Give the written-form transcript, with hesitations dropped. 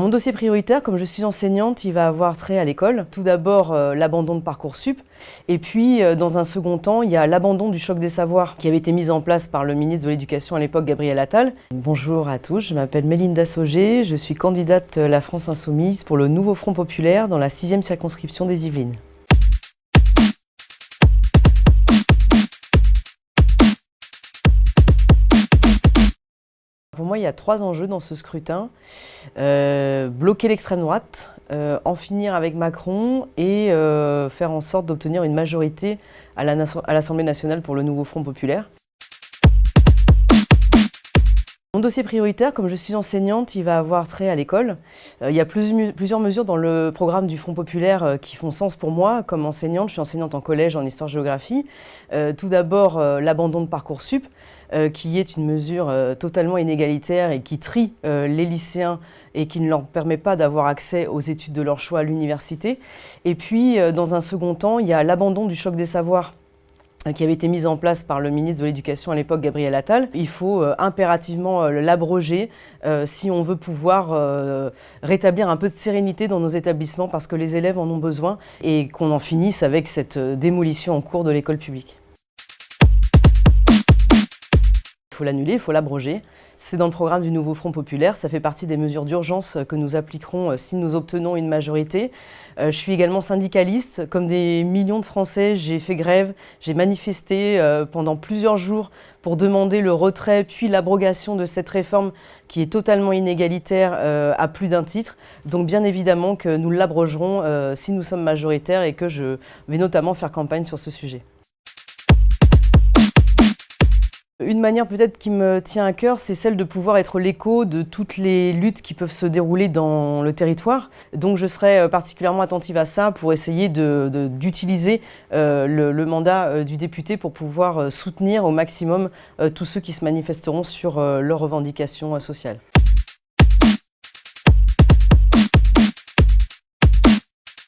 Mon dossier prioritaire, comme je suis enseignante, il va avoir trait à l'école. Tout d'abord, l'abandon de Parcoursup. Et puis, dans un second temps, il y a l'abandon du choc des savoirs qui avait été mis en place par le ministre de l'Éducation à l'époque, Gabriel Attal. Bonjour à tous, je m'appelle Mélinda Sauger, je suis candidate La France Insoumise pour le nouveau Front Populaire dans la 6e circonscription des Yvelines. Pour moi, il y a 3 enjeux dans ce scrutin. Bloquer l'extrême droite, en finir avec Macron et faire en sorte d'obtenir une majorité à l'Assemblée nationale pour le nouveau Front Populaire. Mon dossier prioritaire, comme je suis enseignante, il va avoir trait à l'école. Il y a plusieurs mesures dans le programme du Front Populaire qui font sens pour moi comme enseignante. Je suis enseignante en collège en histoire-géographie. Tout d'abord, l'abandon de Parcoursup, qui est une mesure totalement inégalitaire et qui trie les lycéens et qui ne leur permet pas d'avoir accès aux études de leur choix à l'université. Et puis, dans un second temps, il y a l'abandon du choc des savoirs qui avait été mise en place par le ministre de l'Éducation à l'époque, Gabriel Attal. Il faut impérativement l'abroger si on veut pouvoir rétablir un peu de sérénité dans nos établissements parce que les élèves en ont besoin et qu'on en finisse avec cette démolition en cours de l'école publique. Il faut l'annuler, il faut l'abroger. C'est dans le programme du nouveau Front Populaire, ça fait partie des mesures d'urgence que nous appliquerons si nous obtenons une majorité. Je suis également syndicaliste, comme des millions de Français, j'ai fait grève, j'ai manifesté pendant plusieurs jours pour demander le retrait puis l'abrogation de cette réforme qui est totalement inégalitaire à plus d'un titre. Donc bien évidemment que nous l'abrogerons si nous sommes majoritaires et que je vais notamment faire campagne sur ce sujet. Une manière peut-être qui me tient à cœur, c'est celle de pouvoir être l'écho de toutes les luttes qui peuvent se dérouler dans le territoire. Donc je serai particulièrement attentive à ça pour essayer d'utiliser le mandat du député pour pouvoir soutenir au maximum tous ceux qui se manifesteront sur leurs revendications sociales.